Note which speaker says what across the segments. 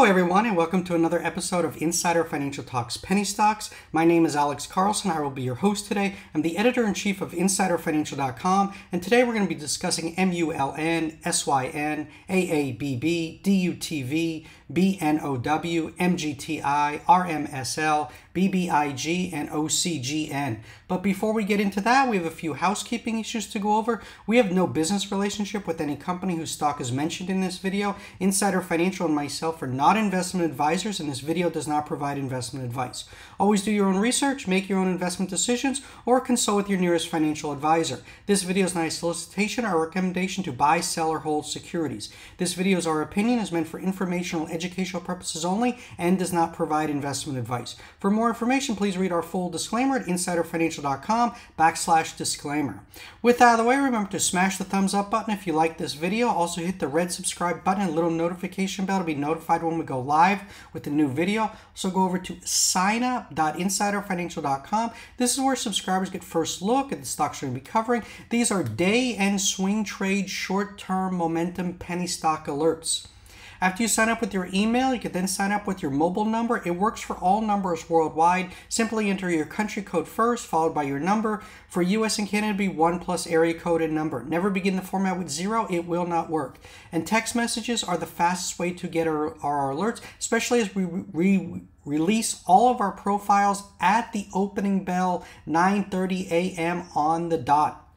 Speaker 1: everyone, and welcome to another episode of Insider Financial Talks Penny Stocks. My name is Alex Carlson. I will be your host today. I'm the editor-in-chief of InsiderFinancial.com, and today we're going to be discussing MULN, SYN, AABB, DUTV, BNOW, MGTI, RMSL, BBIG, and OCGN. But before we get into that, we have a few housekeeping issues to go over. We have no business relationship with any company whose stock is mentioned in this video. Insider Financial and myself are not investment advisors, and this video does not provide investment advice. Always do your own research, make your own investment decisions, or consult with your nearest financial advisor. This video is not a solicitation or recommendation to buy, sell, or hold securities. This video is our opinion, is meant for informational, educational purposes only, and does not provide investment advice. For more information, please read our full disclaimer at insiderfinancial.com/disclaimer. With that out of the way, remember to smash the thumbs up button if you like this video. Also hit the red subscribe button and little notification bell to be notified when we go live with a new video. So go over to signup.insiderfinancial.com. This is where subscribers get first look at the stocks we're going to be covering. These are day and swing trade short-term momentum penny stock alerts. After you sign up with your email, you can then sign up with your mobile number. It works for all numbers worldwide. Simply enter your country code first, followed by your number. For US and Canada, it'd be 1 plus area code and number. Never begin the format with 0. It will not work. And text messages are the fastest way to get our alerts, especially as we release all of our profiles at the opening bell, 9:30 a.m. on the dot.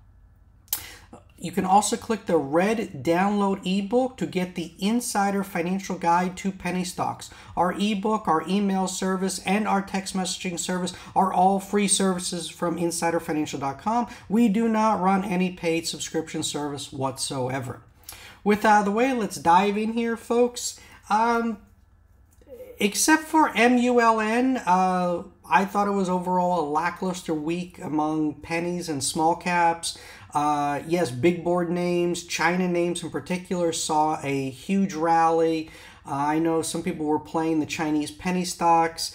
Speaker 1: You can also click the red download ebook to get the Insider Financial Guide to Penny Stocks. Our ebook, our email service, and our text messaging service are all free services from InsiderFinancial.com. We do not run any paid subscription service whatsoever. With that out of the way, let's dive in here, folks. Except for MULN, I thought it was overall a lackluster week among pennies and small caps. Yes, big board names, China names in particular, saw a huge rally. I know some people were playing the Chinese penny stocks.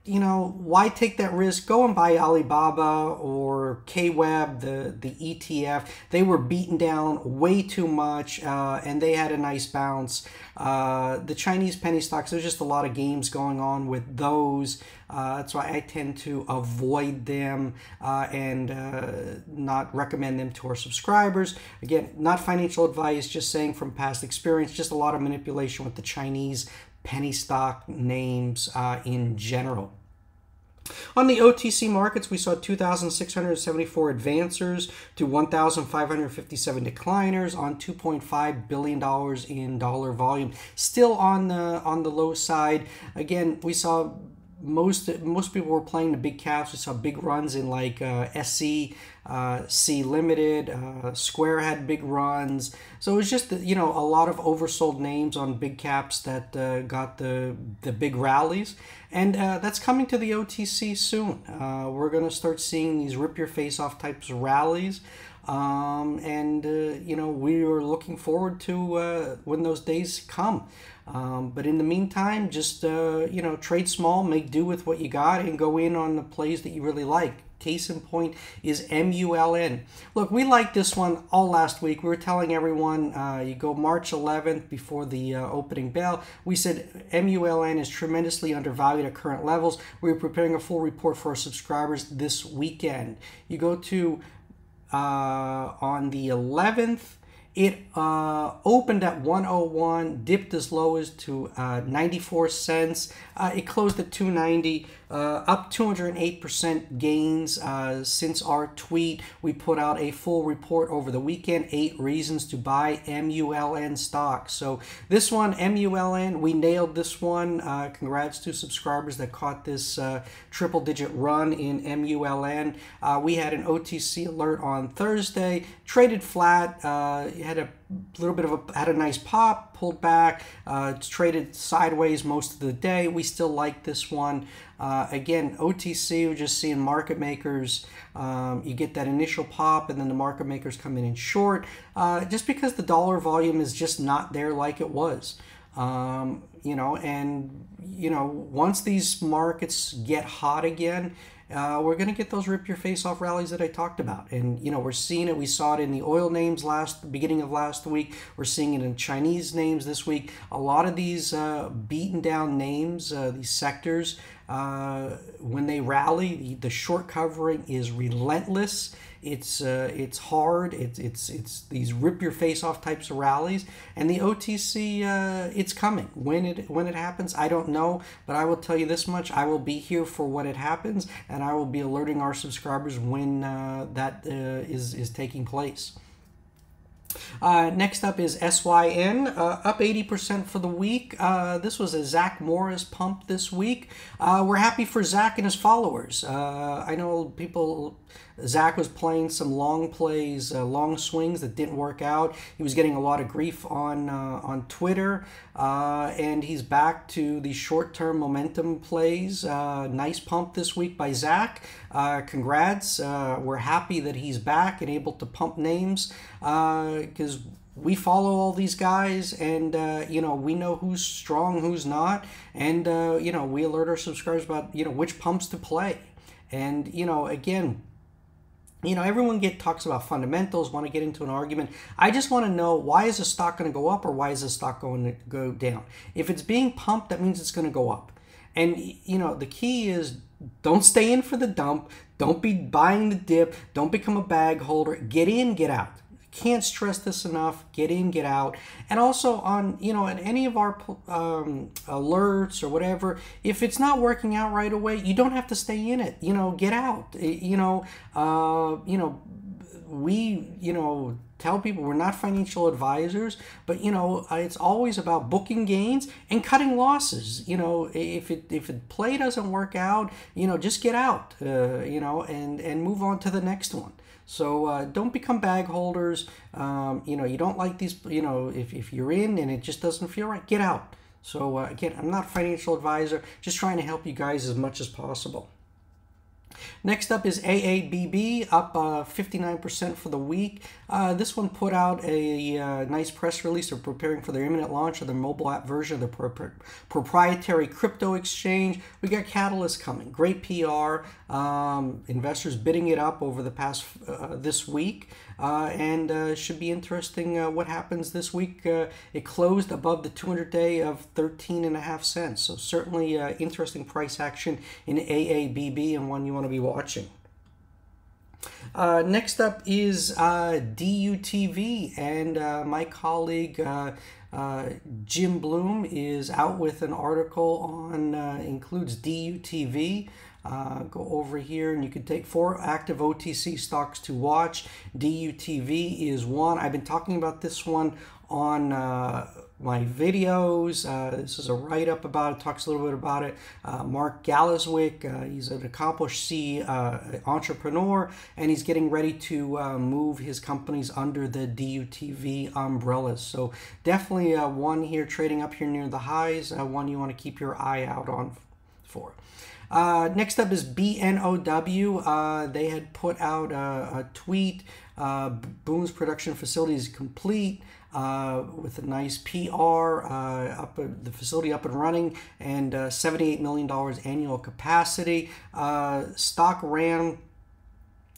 Speaker 1: You know, why take that risk? Go and buy Alibaba or KWEB, the ETF. They were beaten down way too much, and they had a nice bounce. The Chinese penny stocks, there's just a lot of games going on with those. That's why I tend to avoid them and not recommend them to our subscribers. Again, not financial advice, just saying from past experience, just a lot of manipulation with the Chinese penny stock names in general. On the OTC markets, we saw 2,674 advancers to 1,557 decliners on $2.5 billion in dollar volume. Still on the low side. Again, we saw most people were playing the big caps. We saw big runs in like SC, C Limited, Square had big runs. So it was just, you know, a lot of oversold names on big caps that got the big rallies. And that's coming to the OTC soon. We're going to start seeing these rip your face off types of rallies. You know, we are looking forward to when those days come. But in the meantime, just, you know, trade small, make do with what you got, and go in on the plays that you really like. Case in point is MULN. Look, we liked this one all last week. We were telling everyone, you go March 11th before the opening bell. We said MULN is tremendously undervalued at current levels. We're preparing a full report for our subscribers this weekend. You go to on the 11th, it opened at 101, dipped as low as to 94 cents. It closed at 290, up 208% gains since our tweet. We put out a full report over the weekend, 8 reasons to buy MULN stocks. So this one, MULN, we nailed this one. Congrats to subscribers that caught this triple-digit run in MULN. We had an OTC alert on Thursday, traded flat, had a little bit of had a nice pop, pulled back, traded sideways most of the day. We still like this one. Again, OTC, we're just seeing market makers. You get that initial pop, and then the market makers come in short, just because the dollar volume is just not there like it was. You know, and you know, once these markets get hot again, we're going to get those rip your face off rallies that I talked about. And, you know, we're seeing it. We saw it in the oil names beginning of last week. We're seeing it in Chinese names this week. A lot of these beaten down names, these sectors, when they rally, the short covering is relentless. It's hard. It's these rip your face off types of rallies, and the OTC it's coming. When it happens, I don't know, but I will tell you this much: I will be here for when it happens, and I will be alerting our subscribers when that is taking place. Next up is SYN, up 80% for the week. This was a Zach Morris pump this week. We're happy for Zach and his followers. I know Zach was playing some long plays, long swings that didn't work out. He was getting a lot of grief on Twitter, and he's back to the short-term momentum plays. Nice pump this week by Zach. Congrats. We're happy that he's back and able to pump names, because we follow all these guys, and you know, we know who's strong, who's not, and you know, we alert our subscribers about, you know, which pumps to play. And, you know, again, you know, everyone talks about fundamentals, want to get into an argument. I just want to know, why is the stock going to go up, or why is the stock going to go down? If it's being pumped, that means it's going to go up. And, you know, the key is, don't stay in for the dump. Don't be buying the dip. Don't become a bag holder. Get in, get out. Can't stress this enough. Get in, get out. And also on, you know, in any of our alerts or whatever, if it's not working out right away, you don't have to stay in it. You know, get out. You know, we, you know, tell people we're not financial advisors, but, you know, it's always about booking gains and cutting losses. You know, if it play doesn't work out, you know, just get out, you know, and move on to the next one. So don't become bag holders. You know, you don't like these, you know, if you're in and it just doesn't feel right, get out. So again, I'm not a financial advisor, just trying to help you guys as much as possible. Next up is AABB, up 59% for the week. This one put out a nice press release. They're preparing for their imminent launch of their mobile app version of their proprietary crypto exchange. We got Catalyst coming. Great PR. Investors bidding it up over the past this week. And should be interesting what happens this week. It closed above the 200-day of 13.5 cents. So certainly interesting price action in AABB, and one you want to be watching. Next up is DUTV, and my colleague Jim Bloom is out with an article on, includes DUTV. Go over here and you can take 4 active OTC stocks to watch. DUTV is one. I've been talking about this one on my videos. This is a write-up about it, talks a little bit about it. Mark Galeswick, he's an accomplished entrepreneur, and he's getting ready to move his companies under the DUTV umbrellas. So definitely one here trading up here near the highs, one you want to keep your eye out on for. Next up is BNOW. They had put out a tweet. Boom's production facility is complete, with a nice PR, the facility up and running, and $78 million annual capacity. Stock ran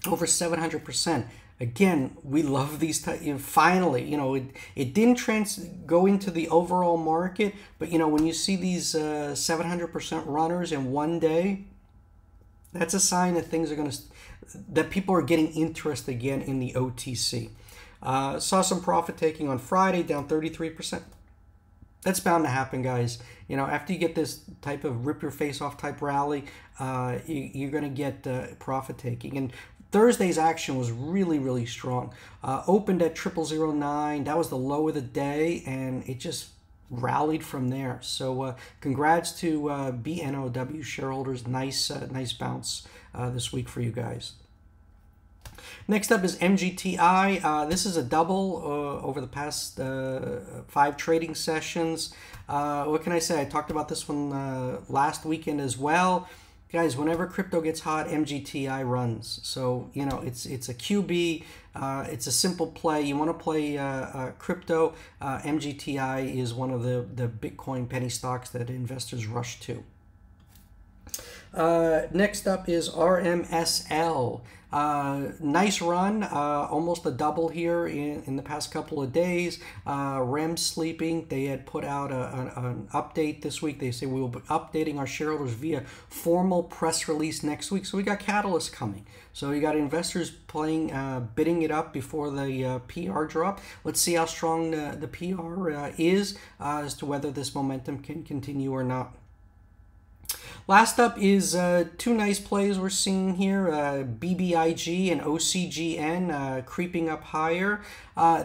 Speaker 1: over 700%. Again, we love these types. You know, finally, you know, it didn't go into the overall market, but, you know, when you see these 700% runners in one day, that's a sign that things are going to, that people are getting interest again in the OTC. Saw some profit taking on Friday, down 33%. That's bound to happen, guys. You know, after you get this type of rip your face off type rally, you're going to get profit taking. And Thursday's action was really, really strong. Opened at 0009. That was the low of the day, and it just rallied from there. So congrats to BNOW shareholders. Nice bounce this week for you guys. Next up is MGTI. This is a double over the past 5 trading sessions. What can I say? I talked about this one last weekend as well. Guys, whenever crypto gets hot, MGTI runs. So, you know, it's a QB. It's a simple play. You want to play crypto. MGTI is one of the Bitcoin penny stocks that investors rush to. Next up is RMSL. Nice run, almost a double here in the past couple of days. REM sleeping, they had put out an update this week. They say we will be updating our shareholders via formal press release next week. So we got catalyst coming. So you got investors playing, bidding it up before the PR drop. Let's see how strong the PR is as to whether this momentum can continue or not. Last up is two nice plays we're seeing here, BBIG and OCGN creeping up higher.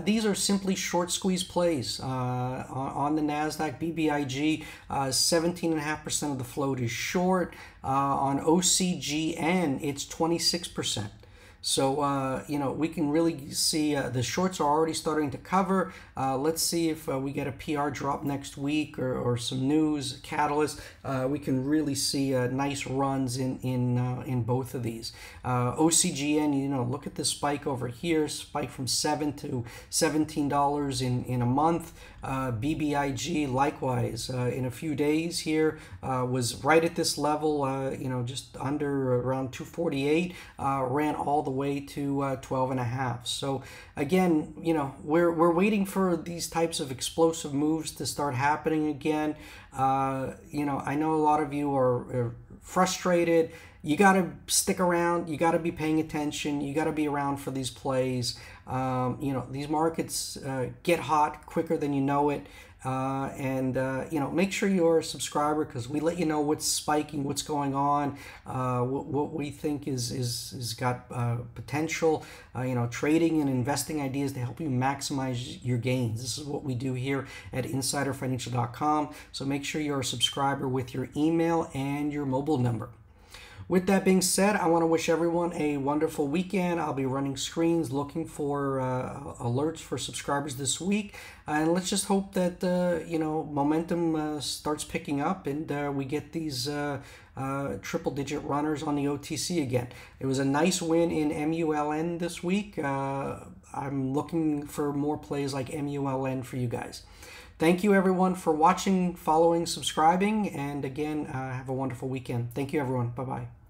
Speaker 1: These are simply short squeeze plays on the NASDAQ. BBIG, 17.5% of the float is short. On OCGN, it's 26%. So, you know, we can really see the shorts are already starting to cover. Let's see if we get a PR drop next week or some news catalyst. We can really see nice runs in both of these. OCGN, you know, look at this spike over here, spike from $7 to $17 in a month. BBIG, likewise, in a few days here, was right at this level, you know, just under around 248, ran all the way to 12.5. So again, you know, we're waiting for these types of explosive moves to start happening again. You know, I know a lot of you are frustrated. You got to stick around. You got to be paying attention. You got to be around for these plays. You know, these markets get hot quicker than you know it. You know, make sure you're a subscriber because we let you know what's spiking, what's going on, what we think is got potential, you know, trading and investing ideas to help you maximize your gains. This is what we do here at InsiderFinancial.com. So make sure you're a subscriber with your email and your mobile number. With that being said, I want to wish everyone a wonderful weekend. I'll be running screens looking for alerts for subscribers this week. And let's just hope that, you know, momentum starts picking up and we get these triple-digit runners on the OTC again. It was a nice win in MULN this week. I'm looking for more plays like MULN for you guys. Thank you, everyone, for watching, following, subscribing, and again, have a wonderful weekend. Thank you, everyone. Bye-bye.